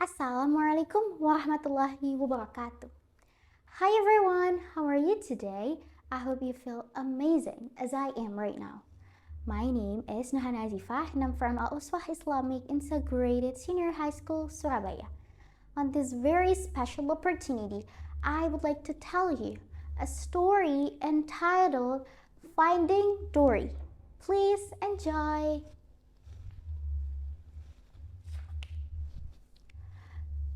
Assalamualaikum warahmatullahi wabarakatuh. Hi everyone, how are you today? I hope you feel amazing as I am right now. My name is Nahana Azifah and I'm from Uswah Islamic Integrated Senior High School, Surabaya. On this very special opportunity, I would like to tell you a story entitled Finding Dory. Please enjoy.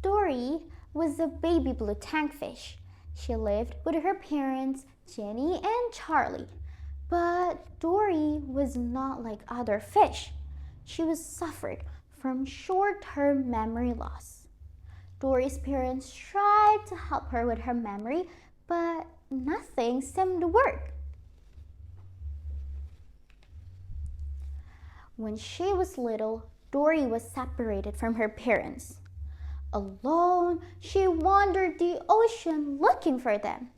Dory was a baby blue tankfish. She lived with her parents, Jenny and Charlie. But Dory was not like other fish. She was suffered from short-term memory loss. Dory's parents tried to help her with her memory, but nothing seemed to work. When she was little, Dory was separated from her parents. Alone, she wandered the ocean looking for them.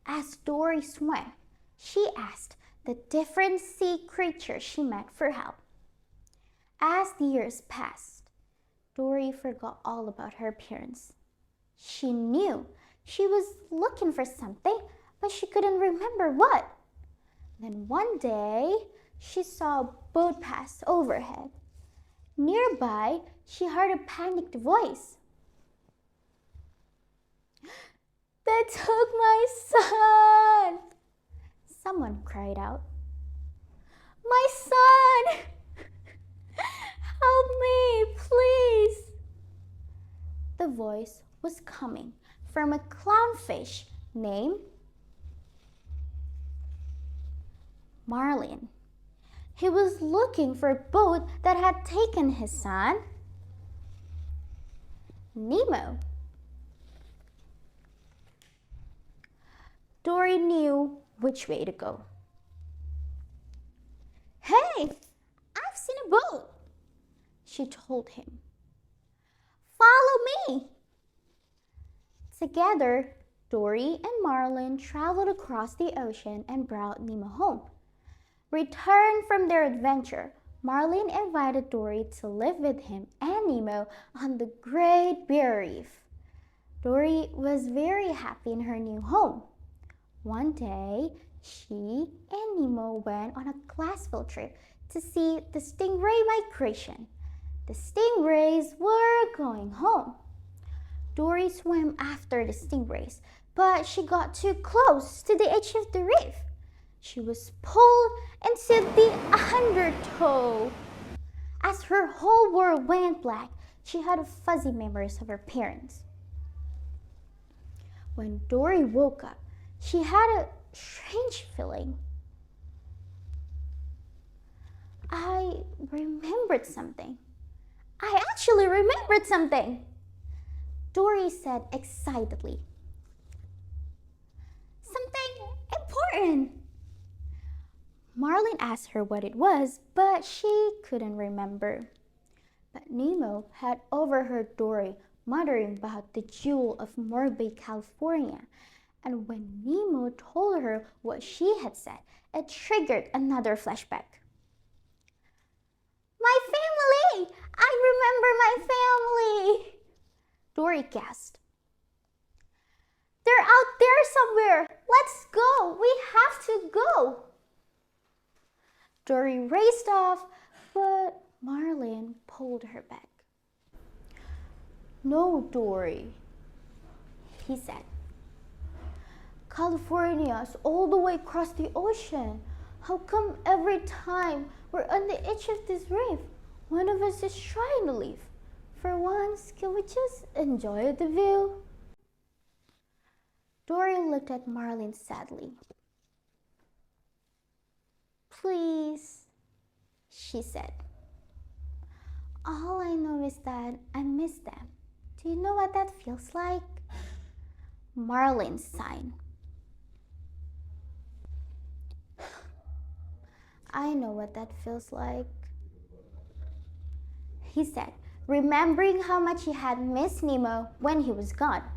As Dory swam, she asked the different sea creatures she met for help. As the years passed, Dory forgot all about her parents. She knew she was looking for something, but she couldn't remember what. Then one day, she saw a boat pass overhead. Nearby, she heard a panicked voice. "They took my son!" Someone cried out. "My son! Help me, please!" The voice was coming from a clownfish named Marlin. He was looking for a boat that had taken his son, Nemo. Dory knew which way to go. "Hey, I've seen a boat," she told him. "Follow me." Together, Dory and Marlin traveled across the ocean and brought Nemo home. Returned from their adventure, Marlin invited Dory to live with him and Nemo on the Great Barrier Reef. Dory was very happy in her new home. One day, she and Nemo went on a class field trip to see the stingray migration. The stingrays were going home. Dory swam after the stingrays, but she got too close to the edge of the reef. She was pulled into the undertow. As her whole world went black, she had fuzzy memories of her parents. When Dory woke up, she had a strange feeling. I remembered something. I actually remembered something, Dory said excitedly. Something important. Marlin asked her what it was, but she couldn't remember. But Nemo had overheard Dory muttering about the jewel of Mojave, California. And when Nemo told her what she had said, it triggered another flashback. "My family! I remember my family!" Dory gasped. "They're out there somewhere! Let's go! We have to go!" Dory raced off, but Marlin pulled her back. "No, Dory," he said. "California's all the way across the ocean. How come every time we're on the edge of this reef, one of us is trying to leave? For once, can we just enjoy the view?" Dory looked at Marlin sadly. "Please," she said. "All I know is that I miss them. Do you know what that feels like?" Marlin sighed. "I know what that feels like," he said, remembering how much he had missed Nemo when he was gone.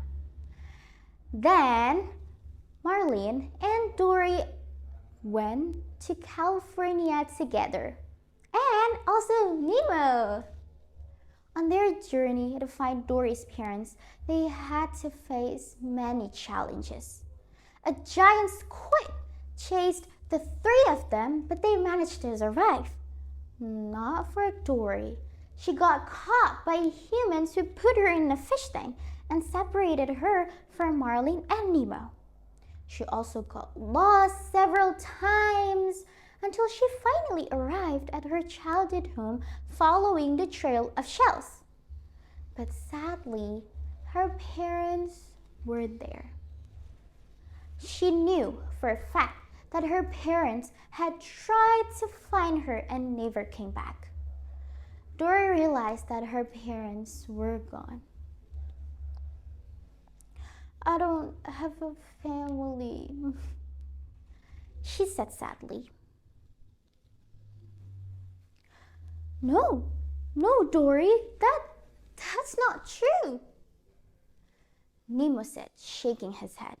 Then Marlin and Dory went to California together, and also Nemo. On their journey to find Dory's parents, they had to face many challenges. A giant squid chased the three of them, but they managed to survive. Not for Dory. She got caught by humans who put her in a fish tank and separated her from Marlin and Nemo. She also got lost several times until she finally arrived at her childhood home following the trail of shells. But sadly, her parents weren't there. She knew for a fact that her parents had tried to find her and never came back. Dory realized that her parents were gone. "I don't have a family," she said sadly. No, Dory, that's not true," Nemo said, shaking his head.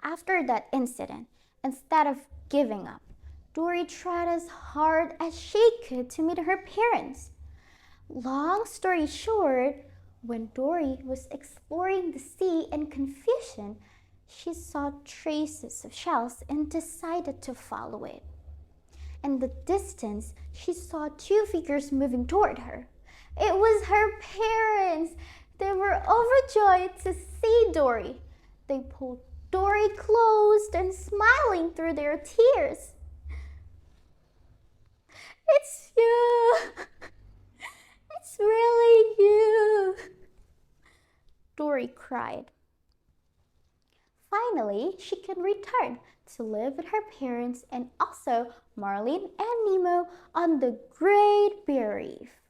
After that incident, instead of giving up, Dory tried as hard as she could to meet her parents. Long story short, when Dory was exploring the sea in confusion, she saw traces of shells and decided to follow it. In the distance, she saw two figures moving toward her. It was her parents. They were overjoyed to see Dory. They pulled Dory close and smiling through their tears. "It's you! It's really you!" Dory cried. Finally, she could return to live with her parents and also Marlin and Nemo on the Great Barrier Reef.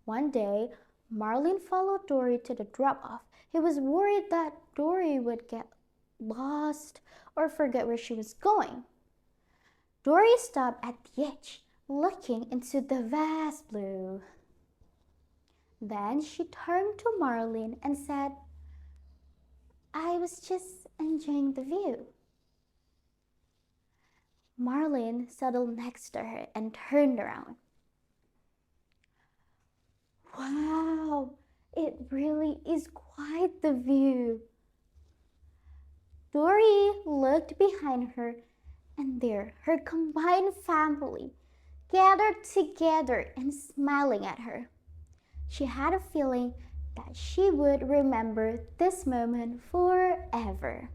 One day, Marlin followed Dory to the drop-off. He was worried that Dory would get lost or forget where she was going. Dory stopped at the edge, looking into the vast blue. Then she turned to Marlin and said, "I was just enjoying the view." Marlin settled next to her and turned around. "Wow, it really is quite the view." Dory looked behind her, and there her combined family gathered together and smiling at her. She had a feeling that she would remember this moment forever.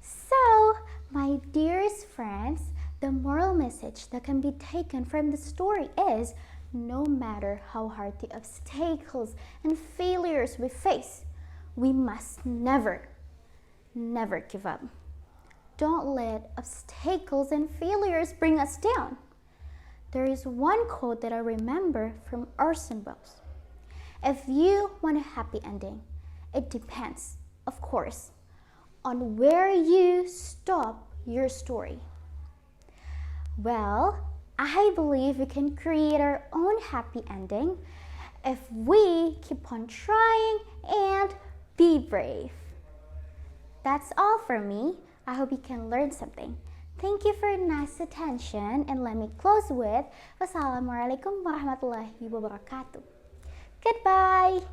So, my dearest friends, the moral message that can be taken from the story is, no matter how hard the obstacles and failures we face, we must never give up. Don't let obstacles and failures bring us down. There is one quote that I remember from Orson Welles. "If you want a happy ending, it depends, of course, on where you stop your story." Well, I believe we can create our own happy ending if we keep on trying and be brave. That's all from me. I hope you can learn something. Thank you for your nice attention, and let me close with Wassalamualaikum warahmatullahi wabarakatuh. Goodbye.